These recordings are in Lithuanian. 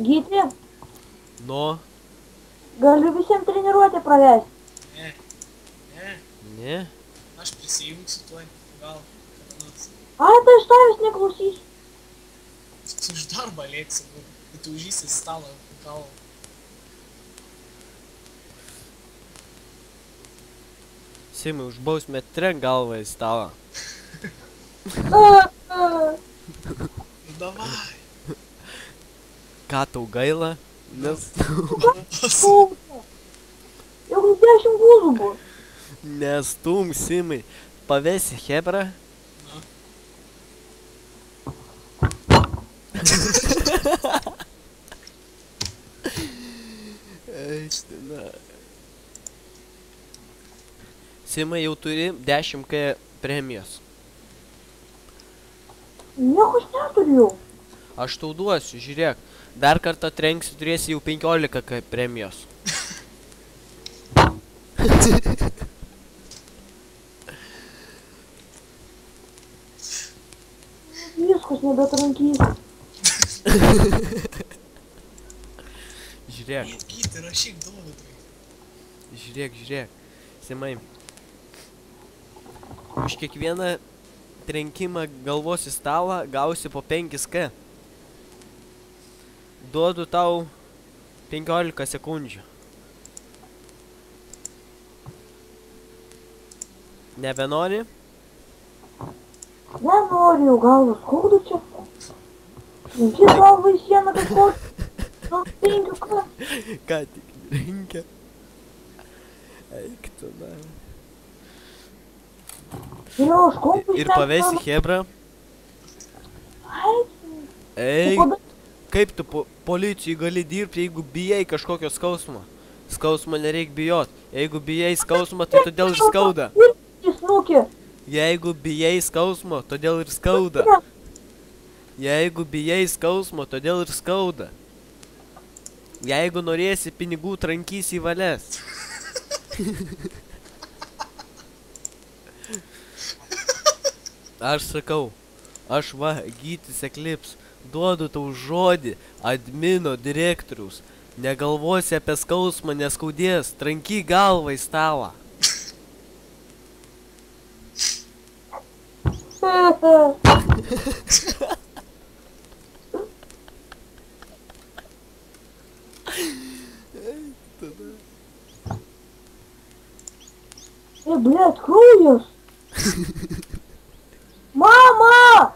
Gyti, Nu, galiu visiems treniruotę pravesti. Ne, ne, ne. aš prisijungsiu tuoj, gal kada nors. Ai, tai aš tavęs neklausysiu. Tu iš darbą lėksi, bet tu užžysi stalą gal. Simai, už bausmę trenk galvą į stalą. Nu davai. Ką tau gaila? Nes... Jau 10 guzų bus. Nestum, Simai. Pavesi Hebrą? Na. Eiština. Simai, jau turi 10k premijos. Nieko aš neturiu. Aš tau duosiu, žiūrėk. Dar kartą trenksi, turėsi jau 15k premijos. Viskas nebetrankysiu. Žiūrėk, Gyti, rašyk Dovydui. žiūrėk. Simai. Už kiekvieną trenkimą galvos į stalą gausi po 5k. Duodu tau 15 sekundžių. Nebenori? Nenoriu, galvą skaudu čia. Čia galvą į sieną kažkokį. Nu, 5k. Ką tik reikia? Eik tu, na. Ir aš kompus Ir pavesi Hebrą. Eik, kaip tu policijai gali dirbti, jeigu bijai kažkokio skausmo? Skausmo nereik bijot. Jeigu bijai skausmo, tai todėl ir skauda. Snukė. Jeigu bijai skausmo, todėl ir skauda. Jeigu bijai skausmo, todėl ir skauda. Jeigu norėsi pinigų, trankysi į valias. Aš sakau, aš va, Gytis Eklips, duodu tau žodį admino direktoriaus. Negalvosi apie skausmą, neskaudės, tranky galvą į stalą. Блядь, kraujas. Mama!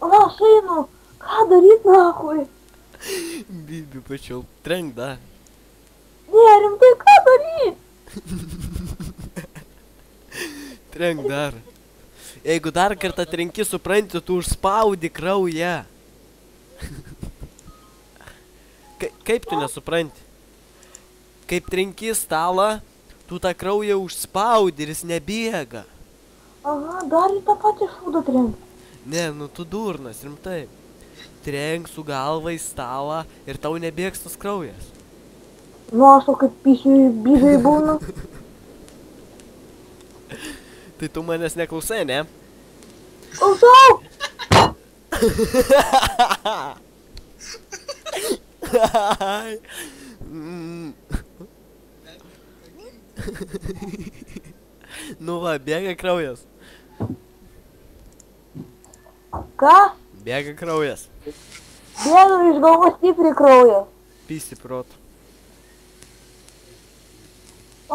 Aš einu. Ką daryt, nahui? Bibi, pačiau, trenk dar. Ne, rimtai, ką daryt? Trenk dar. Jeigu dar kartą trenki, supranti, tu užspaudi kraują. Kaip tu nesupranti? Kaip trenki stalą, tu tą kraują užspaudi ir jis nebėga. Aha, dar į tą patį šūdą trenk. Ne, nu tu durnas, rimtai. Trenk su galva į stalą ir tau nebėgs tas kraujas. Nu, aš tau kaip pisiui bigai būnu. Tai tu manęs neklausai, ne? Klausau! Nu va, bėga kraujas. Ką? Bėga kraujas. Bėga iš galvos stipriai kraujas. Pisi protu.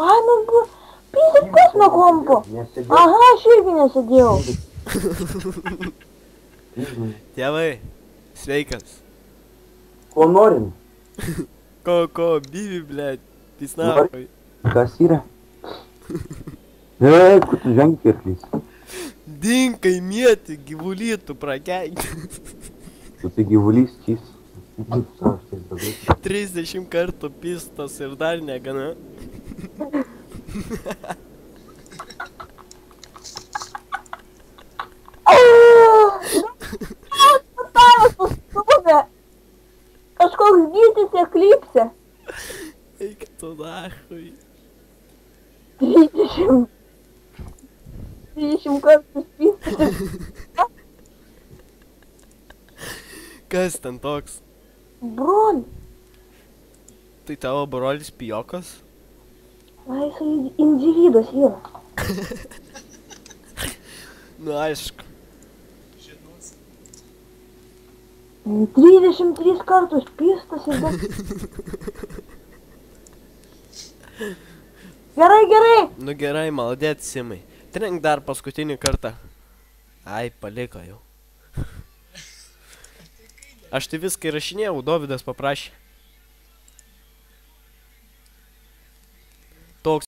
Ai, nu, pisit kas nuo kompo. Aha, aš irgi nesėdėjau. Tėvai, sveikas. Ko norim? Ko, bibi, blėt, pisnavai. Kas yra? Kur tu žengi pirklys? Dinkai mėti, gyvulytų prakeikti. Tu tai gyvulys čys. 30 kartų pistas ir dar negana. Kažkoks Gytis Eklipse. Eik tu nahui. 30 kartų pistas. Kas ten toks? Broli. Tai tavo brolis pijokas? Na, jisai individas yra. Nu, aišku. Žinos. 33 kartus pistas ir dar. Gerai, gerai. Nu gerai, maladėt, Simai. Trenk dar paskutinį kartą. Ai, paliko jau. Aš tai viską įrašinėjau, Dovydas paprašė.